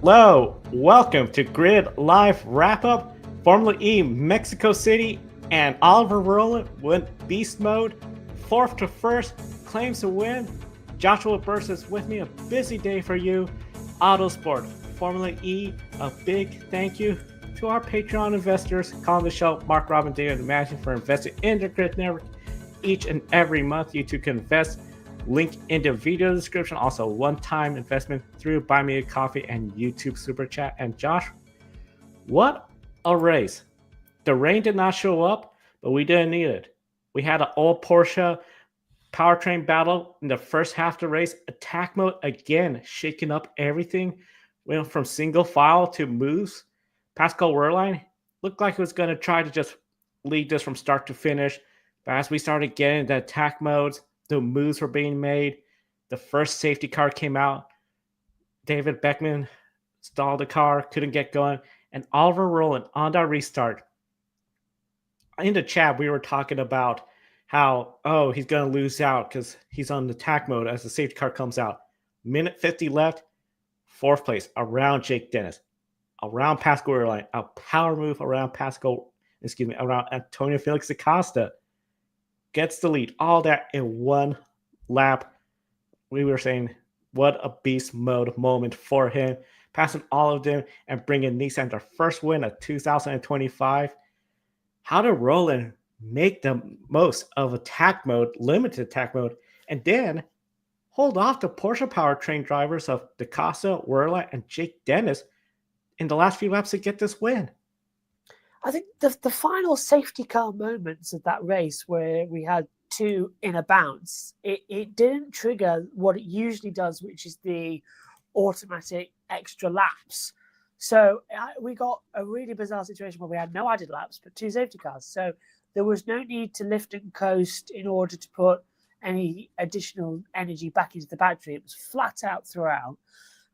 Hello, welcome to Grid Live Wrap Up. Formula E Mexico City and Oliver Rowland went beast mode. Fourth to first, claims to win. Joshua Burst is with me. A busy day for you. Autosport, Formula E, a big thank you to our Patreon investors calling the show Mark, Robin, David, and Matthew for investing in the Grid Network each and every month. You too can invest. Link in the video description. Also, one-time investment through Buy Me a Coffee and YouTube Super Chat. And Josh, what a race. The rain did not show up, but we didn't need it. We had an old Porsche powertrain battle in the first half of the race. Attack mode again, shaking up everything. Went from single file to moves. Pascal Wehrlein looked like he was going to try to just lead this from start to finish. But as we started getting the attack modes, the moves were being made. The first safety car came out. David Beckman stalled the car, couldn't get going. And Oliver Rowland on that restart. In the chat, we were talking about how, he's going to lose out because he's on attack mode as the safety car comes out. Minute 50 left. Fourth place around Jake Dennis. Around Pascal Wehrlein. A power move around around Antonio Felix Acosta. Gets the lead. All that in one lap. We were saying, what a beast mode moment for him. Passing all of them and bringing Nissan their first win of 2025. How did Rowland make the most of attack mode, limited attack mode, and then hold off the Porsche powertrain drivers of DaCosta, Wehrlein, and Jake Dennis in the last few laps to get this win? I think the final safety car moments of that race where we had two in a bounce, it didn't trigger what it usually does, which is the automatic extra laps. So we got a really bizarre situation where we had no added laps, but two safety cars. So there was no need to lift and coast in order to put any additional energy back into the battery. It was flat out throughout.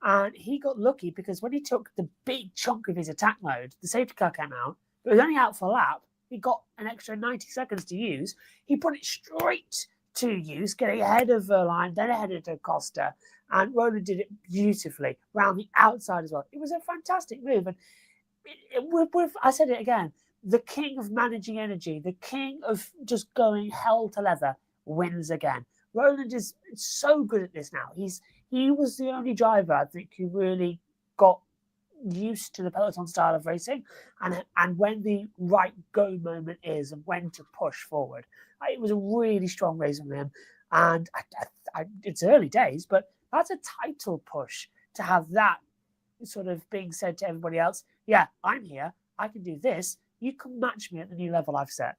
And he got lucky because when he took the big chunk of his attack mode, the safety car came out. It was only out for a lap. He got an extra 90 seconds to use. He put it straight to use, getting ahead of Wehrlein, then ahead of DaCosta. And Rowland did it beautifully around the outside as well. It was a fantastic move. And I said it again, the king of managing energy, the king of just going hell to leather wins again. Rowland is so good at this now. He was the only driver, I think, who really got used to the peloton style of racing and when the right go moment is and when to push forward. It was a really strong race from him, and it's early days, but that's a title push to have that sort of being said to everybody else. Yeah, I'm here, I can do this, you can match me at the new level I've set.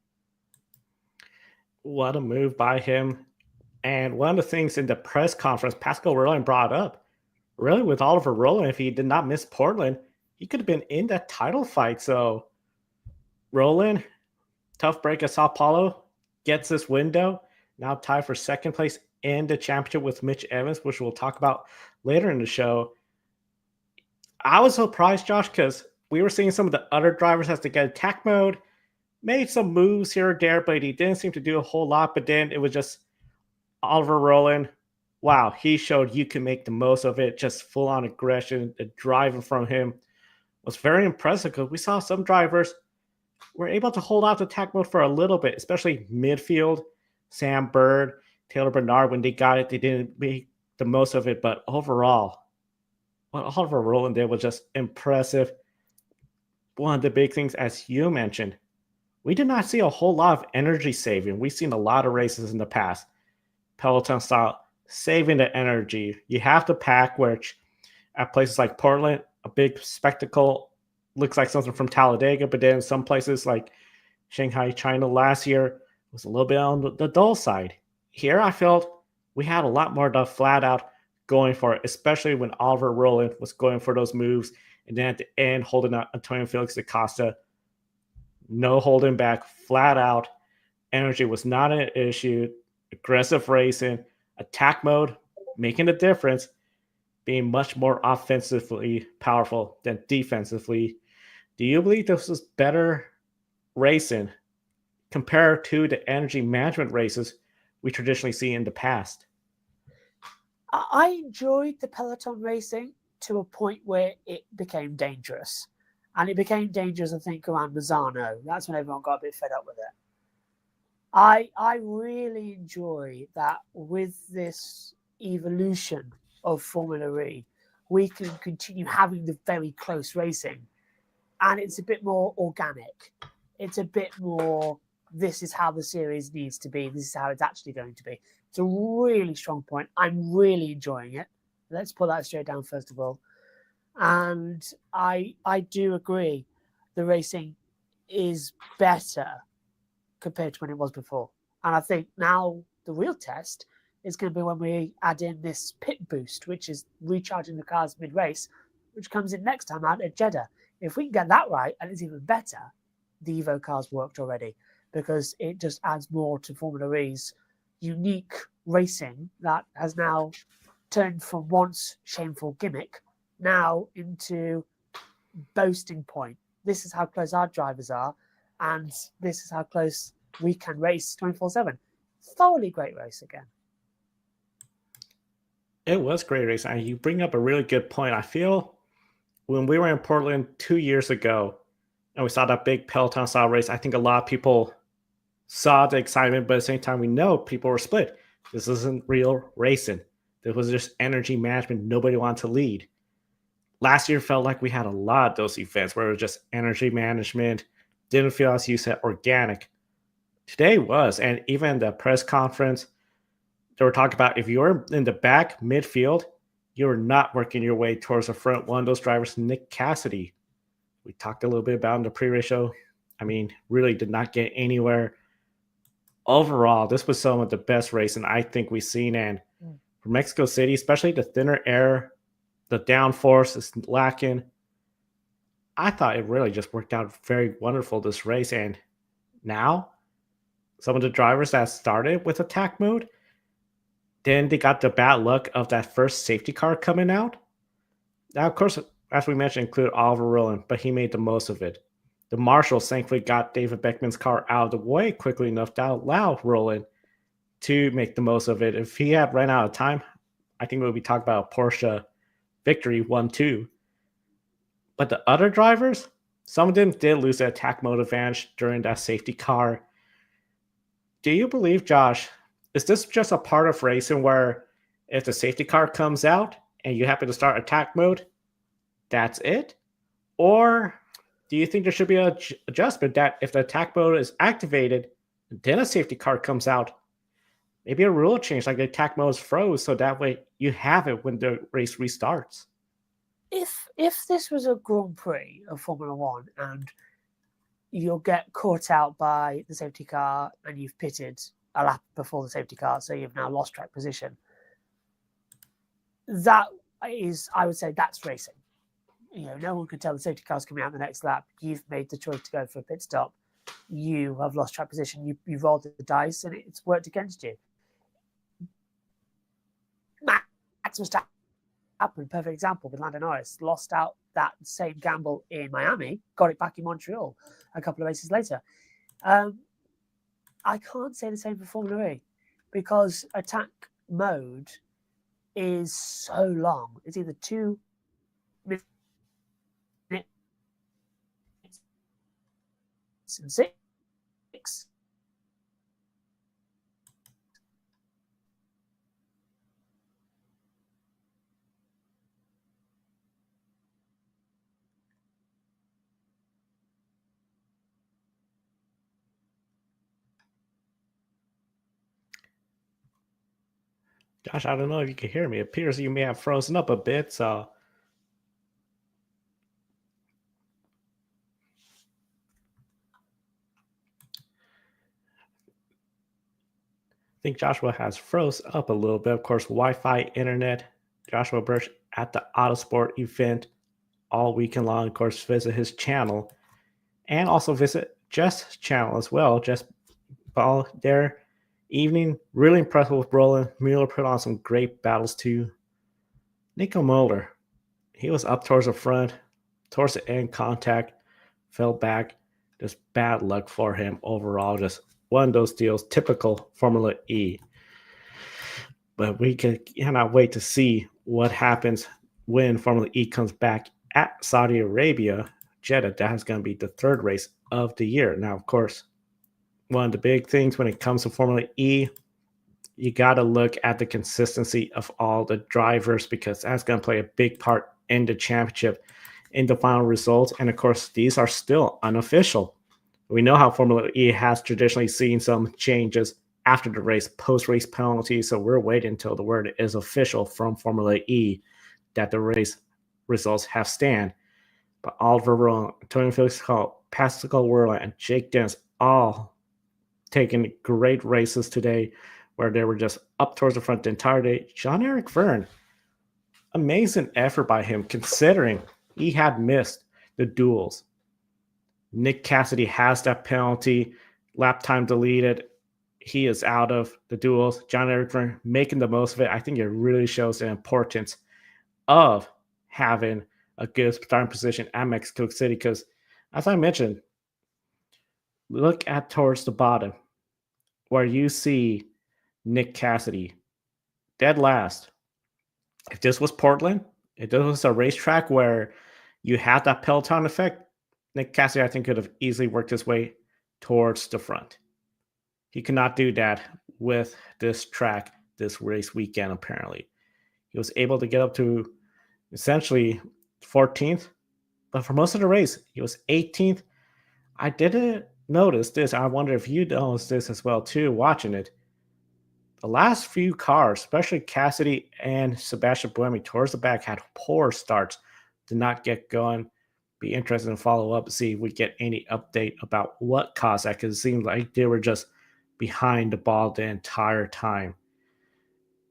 What a move by him. And one of the things in the press conference Pascal Wehrlein brought up, really, with Oliver Rowland, if he did not miss Portland, he could have been in that title fight. So Rowland, tough break at Sao Paulo, gets this window, now tied for second place in the championship with Mitch Evans, which we'll talk about later in the show. I was surprised, Josh, because we were seeing some of the other drivers have to get attack mode, made some moves here or there, but he didn't seem to do a whole lot. But then it was just Oliver Rowland. Wow, he showed you can make the most of it. Just full-on aggression. The driving from him was very impressive because we saw some drivers were able to hold out the attack mode for a little bit, especially midfield. Sam Bird, Taylor Bernard, when they got it, they didn't make the most of it. But overall, what Oliver Rowland did was just impressive. One of the big things, as you mentioned, we did not see a whole lot of energy saving. We've seen a lot of races in the past, Peloton style, saving the energy. You have to pack, which at places like Portland, a big spectacle, looks like something from Talladega, but then some places like Shanghai, China last year was a little bit on the dull side. Here I felt we had a lot more to flat out going for it, especially when Oliver Rowland was going for those moves, and then at the end holding out Antonio Felix Acosta. No holding back, flat out. Energy was not an issue. Aggressive racing, attack mode, making a difference, being much more offensively powerful than defensively. Do you believe this was better racing compared to the energy management races we traditionally see in the past? I enjoyed the Peloton racing. to a point where it became dangerous. And it became dangerous, I think, around Mazzano. That's when everyone got a bit fed up with it. I really enjoy that with this evolution of Formula E, we can continue having the very close racing. And it's a bit more organic. It's a bit more, this is how the series needs to be. This is how it's actually going to be. It's a really strong point. I'm really enjoying it. Let's put that straight down first of all. And I do agree the racing is better compared to when it was before. And I think now the real test is going to be when we add in this pit boost, which is recharging the cars mid-race, which comes in next time out at Jeddah. If we can get that right, and it's even better, the Evo cars worked already, because it just adds more to Formula E's unique racing that has now turned from once shameful gimmick now into boasting point. This is how close our drivers are, and this is how close we can race 24/7. Thoroughly great race again. It was great race, and you bring up a really good point. I feel when we were in Portland 2 years ago and we saw that big Peloton style race, I think a lot of people saw the excitement, but at the same time, we know people were split. This isn't real racing. This was just energy management. Nobody wanted to lead. Last year felt like we had a lot of those events where it was just energy management. Didn't feel, as you said, organic. Today was, and even the press conference, they were talking about if you're in the back midfield, you're not working your way towards the front. One of those drivers, Nick Cassidy, we talked a little bit about in the pre-race show. I mean, really did not get anywhere. Overall, this was some of the best racing I think we've seen. And for Mexico City, especially the thinner air, the downforce is lacking. I thought it really just worked out very wonderful, this race. And now, some of the drivers that started with attack mode, then they got the bad luck of that first safety car coming out. Now, of course, as we mentioned, included Oliver Rowland, but he made the most of it. The marshals thankfully got David Beckman's car out of the way quickly enough to allow Rowland to make the most of it. If he had ran out of time, I think we'll be talking about a Porsche victory 1-2. But the other drivers, some of them did lose the attack mode advantage during that safety car. Do you believe, Josh, is this just a part of racing where if the safety car comes out and you happen to start attack mode, that's it? Or do you think there should be an adjustment that if the attack mode is activated, then a safety car comes out, maybe a rule change like the attack mode is froze so that way you have it when the race restarts? If this was a Grand Prix of Formula One and you'll get caught out by the safety car and you've pitted a lap before the safety car, so you've now lost track position, that is, I would say, that's racing. You know, no one can tell the safety car's coming out the next lap. You've made the choice to go for a pit stop. You have lost track position. You rolled the dice and it's worked against you. Max Verstappen, perfect example with Lando Norris, lost out that same gamble in Miami, got it back in Montreal a couple of races later. I can't say the same for Formula E because attack mode is so long. It's either 2 minutes and 6. Josh, I don't know if you can hear me. It appears you may have frozen up a bit, so I think Joshua has froze up a little bit. Of course, Wi-Fi, internet. Joshua Birch at the Autosport event all weekend long. Of course, visit his channel and also visit Jess' channel as well. Jess Ball there. Evening, really impressed with Rowland. Mueller put on some great battles too. Nico Mueller, he was up towards the front, towards the end contact, fell back. Just bad luck for him overall. Just one of those deals, typical Formula E. But we cannot wait to see what happens when Formula E comes back at Saudi Arabia, Jeddah, that is going to be the third race of the year. Now, of course, one of the big things when it comes to Formula E, you got to look at the consistency of all the drivers because that's going to play a big part in the championship, in the final results. And of course, these are still unofficial. We know how Formula E has traditionally seen some changes after the race, post-race penalties. So we're waiting until the word is official from Formula E that the race results have stand. But Oliver Rowland, Antonio Felix, Pascal Wehrlein, and Jake Dennis all taking great races today where they were just up towards the front the entire day. Jean-Eric Vergne, amazing effort by him considering he had missed the duels. Nick Cassidy has that penalty, lap time deleted. He is out of the duels. Jean-Eric Vergne making the most of it. I think it really shows the importance of having a good starting position at Mexico City because, as I mentioned, look at towards the bottom where you see Nick Cassidy dead last. If this was Portland, if this was a racetrack where you had that peloton effect, Nick Cassidy, I think, could have easily worked his way towards the front. He could not do that with this track, this race weekend, apparently. He was able to get up to essentially 14th, but for most of the race, he was 18th. I didn't notice this. I wonder if you noticed this as well, too, watching it. The last few cars, especially Cassidy and Sebastian Buemi, towards the back had poor starts, did not get going. Be interested in follow up to see if we get any update about what caused that, because it seemed like they were just behind the ball the entire time.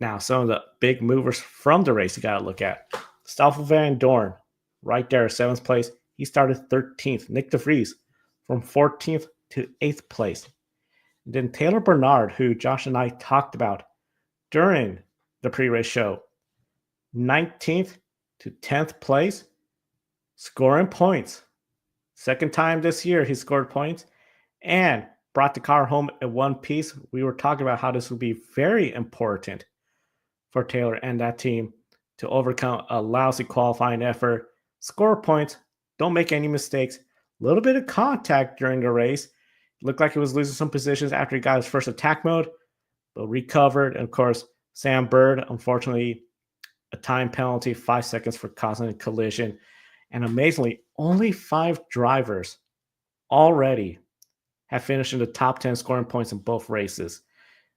Now, some of the big movers from the race you got to look at. Stoffel Van Dorn, right there, 7th place. He started 13th. Nick DeVries from 14th to 8th place. And then Taylor Bernard, who Josh and I talked about during the pre-race show, 19th to 10th place, scoring points. Second time this year he scored points and brought the car home in one piece. We were talking about how this would be very important for Taylor and that team to overcome a lousy qualifying effort, score points, don't make any mistakes. A little bit of contact during the race. Looked like he was losing some positions after he got his first attack mode, but recovered. And of course, Sam Bird, unfortunately, a time penalty, 5 seconds for causing a collision. And amazingly, only 5 drivers already have finished in the top 10 scoring points in both races.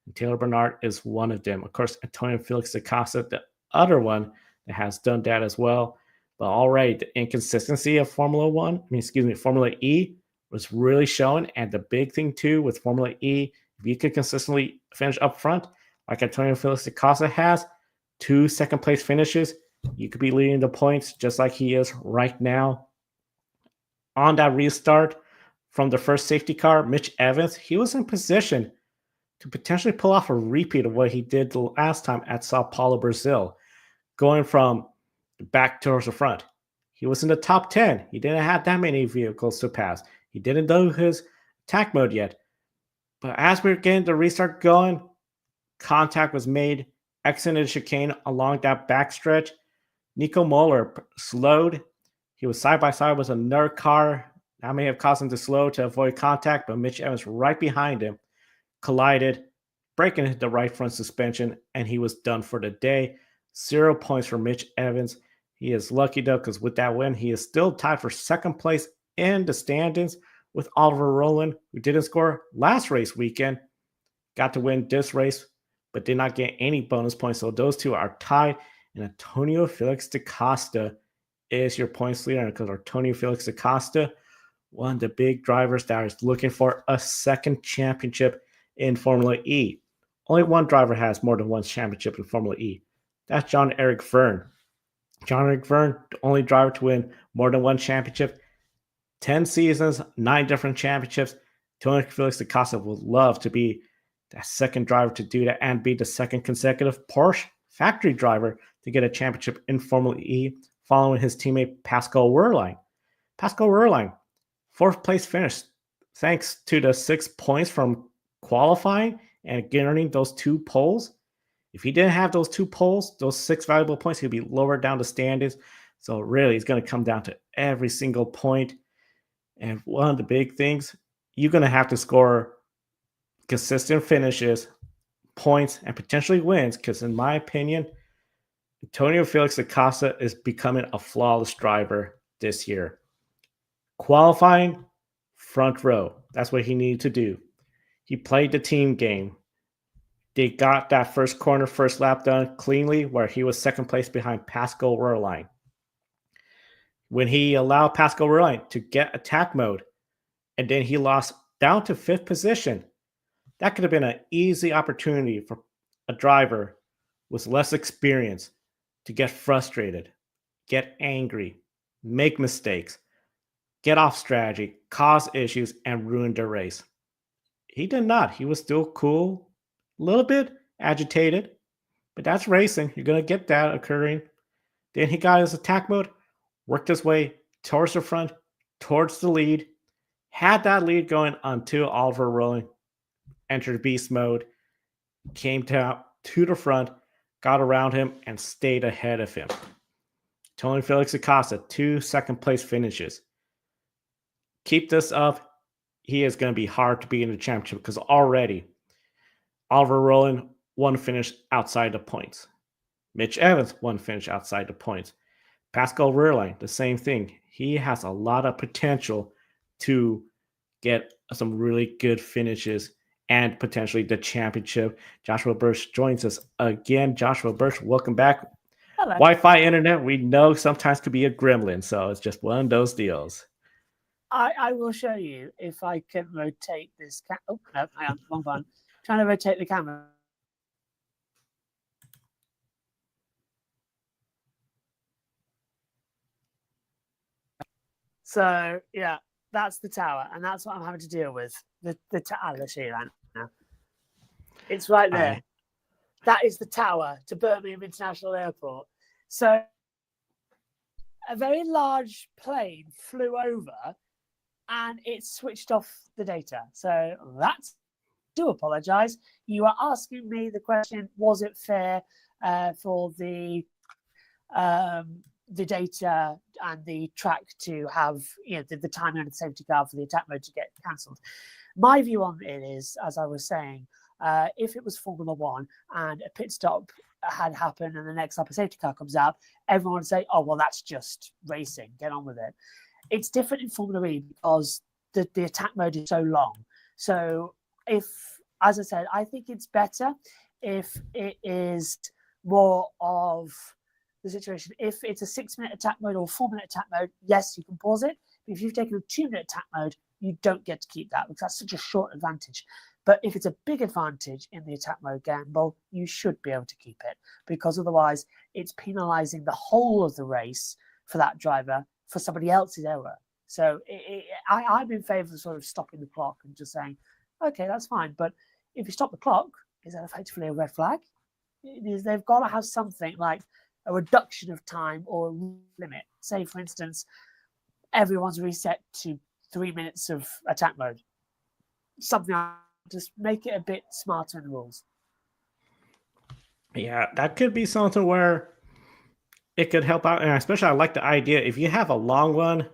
And Taylor Bernard is one of them. Of course, Antonio Felix Acosta, the other one that has done that as well. But already, the inconsistency of Formula E was really shown. And the big thing, too, with Formula E, if you can consistently finish up front, like Antonio Felix Acosta has, 2 second-place finishes, you could be leading the points just like he is right now. On that restart from the first safety car, Mitch Evans, he was in position to potentially pull off a repeat of what he did the last time at Sao Paulo, Brazil, going from the back towards the front. He was in the top 10. He didn't have that many vehicles to pass. He didn't do his attack mode yet. But as we were getting the restart going, contact was made, exited chicane along that backstretch. Nico Moller slowed. He was side by side with another car. That may have caused him to slow to avoid contact, but Mitch Evans right behind him collided, breaking the right front suspension, and he was done for the day. 0 points for Mitch Evans. He is lucky, though, because with that win, he is still tied for second place in the standings with Oliver Rowland, who didn't score last race weekend. Got to win this race, but did not get any bonus points. So those two are tied. And Antonio Felix da Costa is your points leader, because Antonio Felix da Costa, one of the big drivers that is looking for a second championship in Formula E. Only one driver has more than one championship in Formula E. That's Jean-Eric Vergne. Jean-Eric Vergne, the only driver to win more than one championship. 10 seasons, 9 different championships. Antonio Felix da Costa would love to be the second driver to do that and be the second consecutive Porsche factory driver to get a championship in Formula E, following his teammate Pascal Wehrlein. Pascal Wehrlein, 4th place finish, thanks to the 6 points from qualifying and getting those 2 poles. If he didn't have those 2 poles, those 6 valuable points, he'd be lower down the standings. So really, it's going to come down to every single point. And one of the big things, you're going to have to score consistent finishes, points, and potentially wins. Because in my opinion, Antonio Felix Acosta is becoming a flawless driver this year. Qualifying, front row. That's what he needed to do. He played the team game. They got that first corner, first lap done cleanly, where he was second place behind Pascal Wehrlein. When he allowed Pascal Wehrlein to get attack mode, and then he lost down to 5th position, that could have been an easy opportunity for a driver with less experience to get frustrated, get angry, make mistakes, get off strategy, cause issues, and ruin the race. He did not. He was still cool, a little bit agitated, but that's racing. You're going to get that occurring. Then he got his attack mode, worked his way towards the front, towards the lead, had that lead going until Oliver Rowland entered beast mode, came to the front, got around him, and stayed ahead of him. Tony Felix Acosta, 2 second-place finishes. Keep this up. He is going to be hard to beat in the championship because already Oliver Rowland, 1 finish outside the points. Mitch Evans, 1 finish outside the points. Pascal Wehrlein, the same thing. He has a lot of potential to get some really good finishes and potentially the championship. Joshua Birch joins us again. Joshua Birch, welcome back. Hello. Wi-Fi internet, we know sometimes could be a gremlin, so it's just one of those deals. I will show you if I can rotate this. Oh, no, hang on, wrong button. Trying to rotate the camera. So, yeah, that's the tower, and that's what I'm having to deal with. The tower, let's show you that now. It's right there. That is the tower to Birmingham International Airport. So, a very large plane flew over, and it switched off the data. So that's, do apologize. You are asking me the question, was it fair for the data and the track to have, the timing on the safety car for the attack mode to get cancelled? My view on it is, as I was saying, if it was Formula One and a pit stop had happened and the next lap a safety car comes out, everyone would say, oh, well, that's just racing. Get on with it. It's different in Formula E because the attack mode is so long. So if, as I said, I think it's better if it is more of the situation. If it's a 6-minute attack mode or 4-minute attack mode, yes, you can pause it. But if you've taken a 2-minute attack mode, you don't get to keep that because that's such a short advantage. But if it's a big advantage in the attack mode gamble, you should be able to keep it because otherwise it's penalising the whole of the race for that driver for somebody else's error. So I'm in favour of sort of stopping the clock and just saying, okay, that's fine. But if you stop the clock, is that effectively a red flag? They've got to have something like a reduction of time or a limit. Say, for instance, everyone's reset to 3 minutes of attack mode. Something like that. Just make it a bit smarter in the rules. Yeah, that could be something where it could help out. And especially I like the idea, if you have a long one,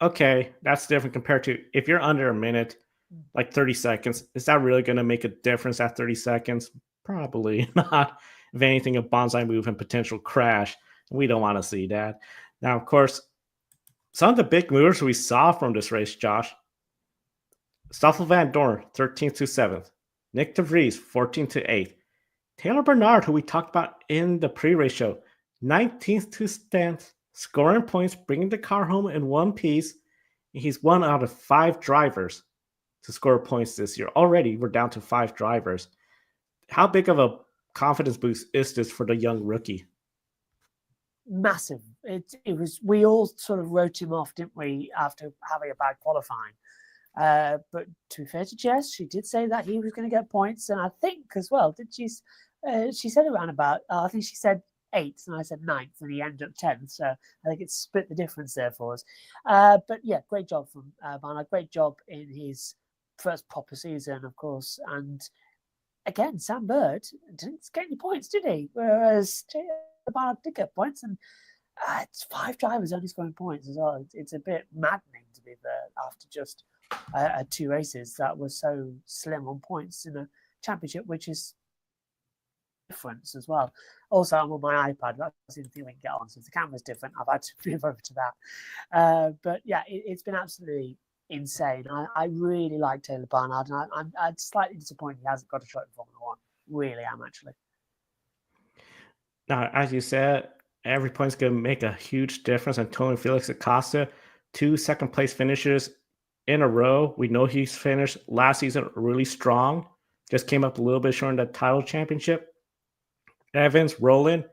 okay, that's different compared to if you're under a minute, like 30 seconds. Is that really going to make a difference at 30 seconds? Probably not. If anything, a bonsai move and potential crash. We don't want to see that. Now, of course, some of the big movers we saw from this race, Josh. Stoffel Van Dorn, 13th to 7th. Nick de Vries, 14th to 8th. Taylor Bernard, who we talked about in the pre-race show, 19th to 10th, scoring points, bringing the car home in one piece. He's 1 out of 5 drivers to score points this year. Already, we're down to 5 drivers. How big of a confidence boost is this for the young rookie? Massive. It was. We all sort of wrote him off, didn't we, after having a bad qualifying? But to be fair to Jess, she did say that he was going to get points, and I think as well, did she? She said around about. I think she said 8th, and I said 9th, and he ended up 10th. So I think it's split the difference there for us. But yeah, great job from Barnard. Great job in his first proper season, of course, and again, Sam Bird didn't get any points, did he? Whereas Barnard did get points, and it's 5 drivers only scoring points as well. It's a bit maddening, to be fair, after just 2 races that were so slim on points in a championship, which is difference as well. Also, I'm on my iPad. That's the thing we can get on. So if the camera's different, I've had to move over to that. But yeah, it's been absolutely insane. I really like Taylor Barnard, and I'm slightly disappointed he hasn't got a shot in Formula One. Really am, actually. Now, as you said, every point's going to make a huge difference. Antonio Felix Acosta, 2 second-place finishes in a row. We know he's finished last season really strong. Just came up a little bit short in the title championship. Evans, Rowland,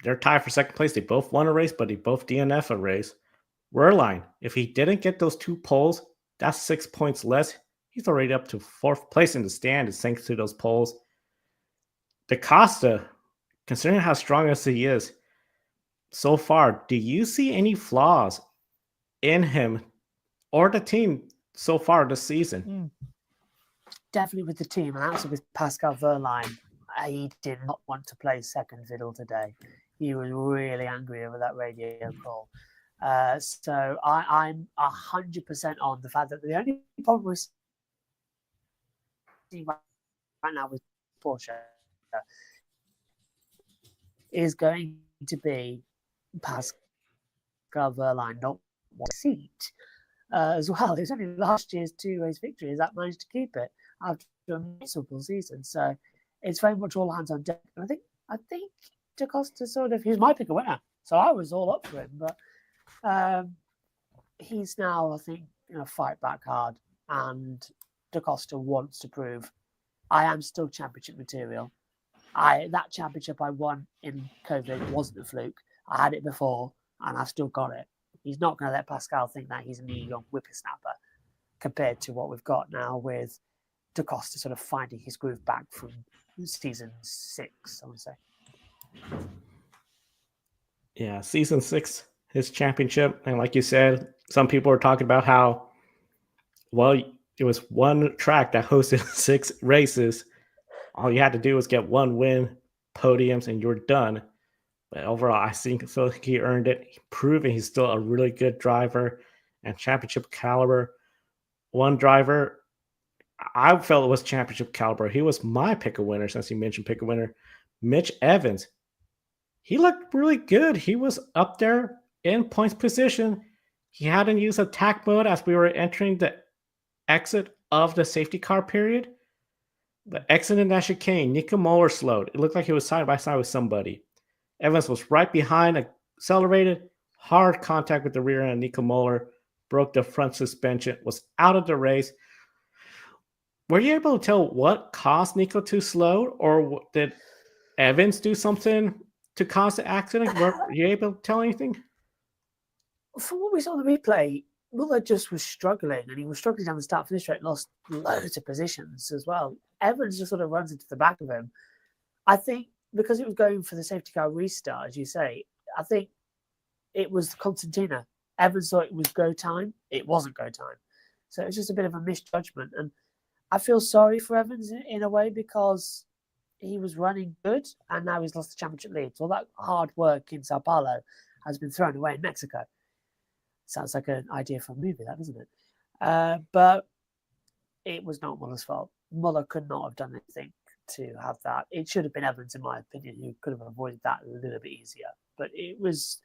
they're tied for second place. They both won a race, but they both DNF a race. Rowland, if he didn't get those 2 poles, that's 6 points less. He's already up to 4th place in the standings thanks to those poles. DaCosta, considering how strong as he is so far, do you see any flaws in him or the team so far this season? Definitely with the team, and also with Pascal Wehrlein. He did not want to play second fiddle today. He was really angry over that radio call. So I'm 100% on the fact that the only problem we're seeing right now with Porsche is going to be Pascal Wehrlein not one seat as well. It was only last year's 2 race victories that managed to keep it after a miserable season. So it's very much all hands on deck. And I think DaCosta he's my pick a winner. So I was all up for him, but he's now, I think, fight back hard, and DaCosta wants to prove I am still championship material. That championship I won in COVID wasn't a fluke. I had it before, and I've still got it. He's not going to let Pascal think that he's a new young whippersnapper compared to what we've got now with DaCosta sort of finding his groove back from season 6, I would say. Yeah, season 6, his championship. And like you said, some people were talking about how, well, it was one track that hosted 6 races. All you had to do was get 1 win, podiums, and you're done. But overall, I think he earned it, proving he's still a really good driver and championship caliber. One driver, I felt it was championship caliber. He was my pick a winner, since you mentioned pick a winner. Mitch Evans. He looked really good. He was up there in points position. He hadn't used attack mode as we were entering the exit of the safety car period. The exit in that chicane, Nico Muller slowed. It looked like he was side by side with somebody. Evans was right behind, accelerated, hard contact with the rear end. Nico Muller broke the front suspension, was out of the race. Were you able to tell what caused Nico to slow, or did Evans do something to cause the accident? Were you able to tell anything? From what we saw in the replay, Muller just was struggling, and he was struggling down the start-finish straight, lost loads of positions as well. Evans just sort of runs into the back of him. I think because it was going for the safety car restart, as you say, I think it was Constantina. Evans thought it was go time. It wasn't go time. So it was just a bit of a misjudgment. And I feel sorry for Evans in a way, because he was running good and now he's lost the championship lead. So all that hard work in Sao Paulo has been thrown away in Mexico. Sounds like an idea for a movie, that, doesn't it? But it was not Muller's fault. Muller could not have done anything to have that. It should have been Evans, in my opinion, who could have avoided that a little bit easier. But it was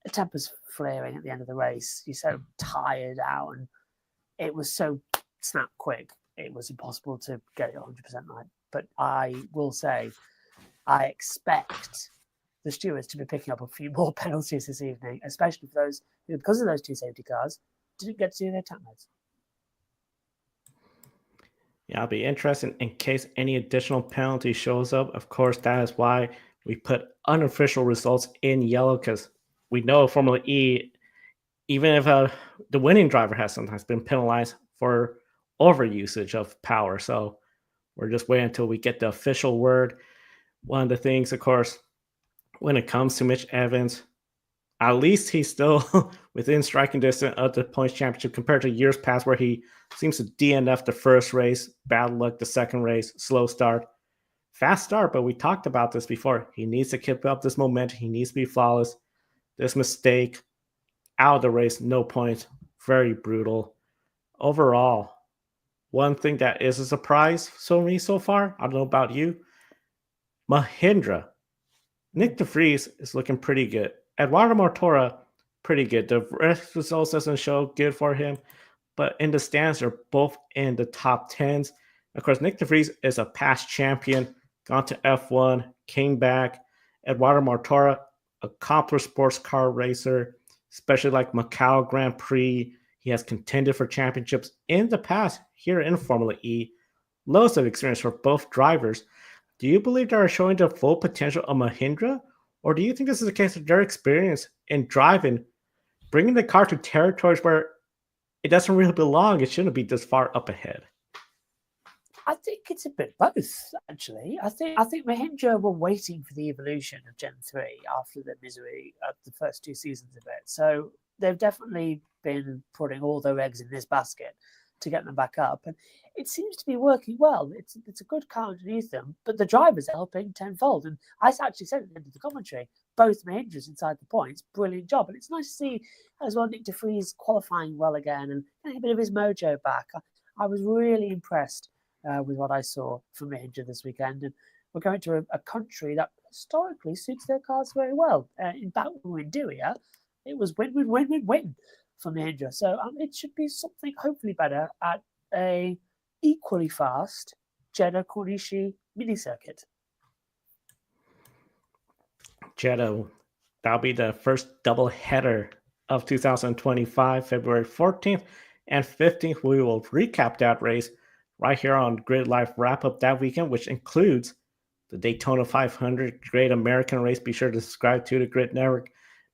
a tempers flaring at the end of the race. You're so tired out, and it was so snap quick. It was impossible to get it 100% right. But I will say, I expect the stewards to be picking up a few more penalties this evening, especially for those who, because of those 2 safety cars, didn't get to do their tap modes. Yeah, I'll be interested in case any additional penalty shows up. Of course, that is why we put unofficial results in yellow, because we know Formula E, even if the winning driver has sometimes been penalized for overusage of power. So we're just waiting until we get the official word. One of the things, of course, when it comes to Mitch Evans, At least he's still within striking distance of the points championship compared to years past where he seems to DNF the first race, bad luck the second race, slow start, fast start. But we talked about this before. He needs to keep up this momentum. He needs to be flawless. This mistake, out of the race, no points, very brutal. Overall, one thing that is a surprise for me so far, I don't know about you, Mahindra. Nick DeVries is looking pretty good. Eduardo Mortora, pretty good. The rest results doesn't show good for him, but in the stands, they're both in the top 10s. Of course, Nick DeVries is a past champion, gone to F1, came back. Eduardo Mortora, accomplished sports car racer, especially like Macau Grand Prix. He has contended for championships in the past here in Formula E. Loads of experience for both drivers. Do you believe they are showing the full potential of Mahindra? Or do you think this is a case of their experience in driving, bringing the car to territories where it doesn't really belong? It shouldn't be this far up ahead. I think it's a bit both, actually. I think Mahindra were waiting for the evolution of Gen 3 after the misery of the first two seasons of it. So they've definitely been putting all their eggs in this basket to get them back up. And it seems to be working well. It's a good car underneath them, but the drivers are helping tenfold. And I actually said at the end of the commentary, both Mahindras inside the points, brilliant job. And it's nice to see as well Nick DeVries qualifying well again and getting a bit of his mojo back. I was really impressed with what I saw from Mahindra this weekend. And we're going to a country that historically suits their cars very well. In fact, when we were in Diriyah, it was win for Mahindra. So it should be something hopefully better at a equally fast Jeddah Corniche mini circuit. Jeddah, that'll be the first double header of 2025, February 14th and 15th. We will recap that race right here on Grid Life Wrap Up that weekend, which includes the Daytona 500 Great American Race. Be sure to subscribe to the Grid Network.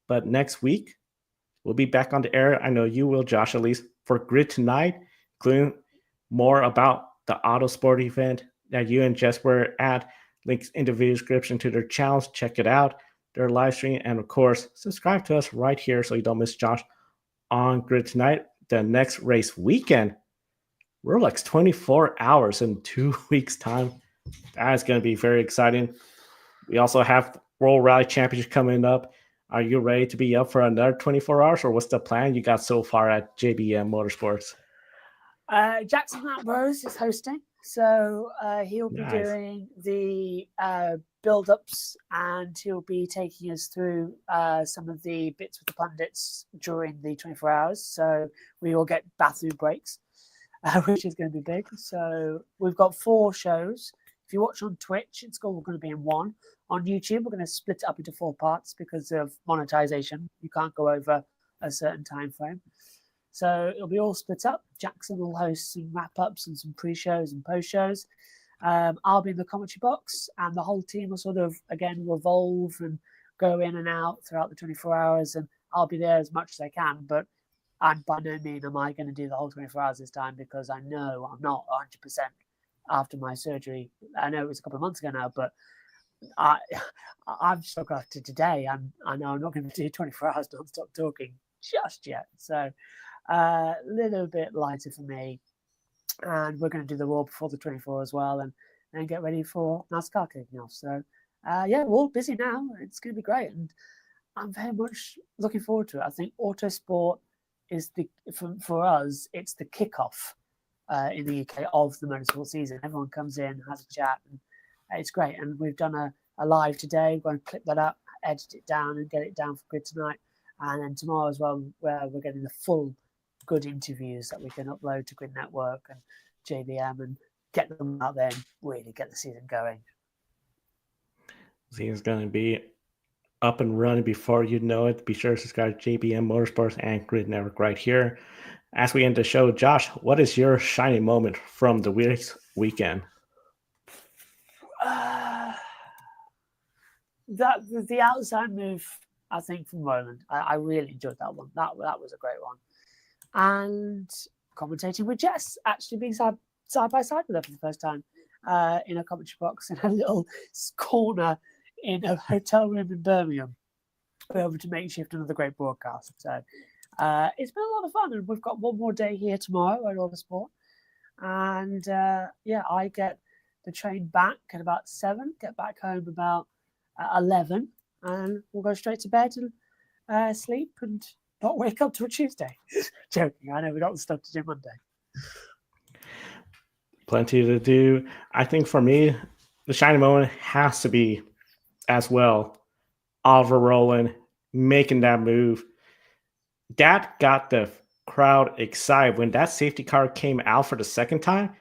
But next week, we'll be back on the air. I know you will, Josh, at least for Grid Tonight, including more about the Autosport event that you and Jess were at. Links in the video description to their channels. Check it out, their live stream. And of course, subscribe to us right here so you don't miss Josh on Grid Tonight. The next race weekend, Rolex 24 hours in 2 weeks' time. That is going to be very exciting. We also have World Rally Championship coming up. Are you ready to be up for another 24 hours, or what's the plan you got so far at JBM Motorsports? Jackson Rose is hosting, so he'll be doing the build-ups, and he'll be taking us through some of the bits with the pundits during the 24 hours. So we will get bathroom breaks, which is going to be big. So we've got 4 shows. If you watch on Twitch, it's all going to be in one. On YouTube, we're going to split it up into 4 parts because of monetization. You can't go over a certain time frame. So it'll be all split up. Jackson will host some wrap-ups and some pre-shows and post-shows. I'll be in the commentary box, and the whole team will sort of, again, revolve and go in and out throughout the 24 hours, and I'll be there as much as I can. But by no means am I going to do the whole 24 hours this time, because I know I'm not 100% after my surgery. I know it was a couple of months ago now, but I've stuck after today. I know I'm not going to do 24 hours non-stop talking just yet. So a little bit lighter for me. And we're going to do the Raw before the 24 as well, and then get ready for NASCAR kicking off. So yeah, we're all busy now. It's going to be great. And I'm very much looking forward to it. I think Autosport is for us, it's the kickoff in the UK of the motorsport season. Everyone comes in, has a chat, and it's great. And we've done a live today. We're going to clip that up, edit it down, and get it down for Grid Tonight. And then tomorrow as well, where we're getting the full good interviews that we can upload to Grid Network and JBM and get them out there and really get the season going. Season's going to be up and running before you know it. Be sure to subscribe to JBM Motorsports and Grid Network right here. As we end the show, Josh, what is your shining moment from the weekend? The outside move, I think, from Rowland. I really enjoyed that one. That was a great one. And commentating with Jess, actually being side by side with her for the first time in a commentary box in a little corner in a hotel room in Birmingham. be able to makeshift another great broadcast. So it's been a lot of fun, and we've got one more day here tomorrow at Autosport. And yeah, I get the train back at about 7, get back home about 11, and we'll go straight to bed and sleep and not wake up till Tuesday. Joking, I know we got stuff to do Monday. Plenty to do. I think for me, the shining moment has to be as well Oliver Rowland making that move. That got the crowd excited. When that safety car came out for the second time,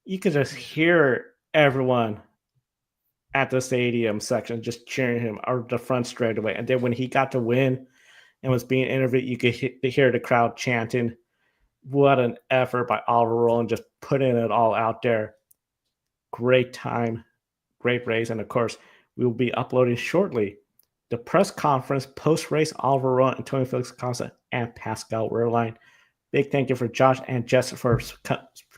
you could just hear everyone at the stadium section just cheering him or the front straight away. And then when he got the win and was being interviewed, you could hear the crowd chanting. What an effort by Oliver Rowland, just putting it all out there. Great time, great race. And of course, we will be uploading shortly the press conference post-race Oliver Rowland, Antonio Felix Acosta, and Pascal Wehrlein. Big thank you for Josh and Jess for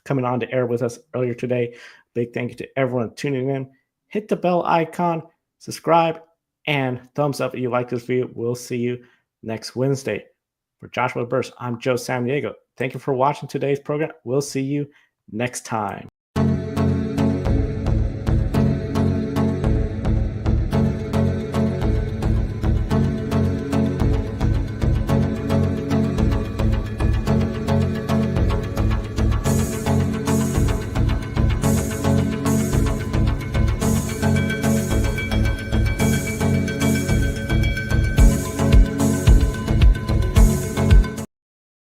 coming on the air with us earlier today. Big thank you to everyone tuning in. Hit the bell icon, subscribe, and thumbs up if you like this video. We'll see you next Wednesday. For Joshua Burst, I'm Joe Samdiego. Thank you for watching today's program. We'll see you next time.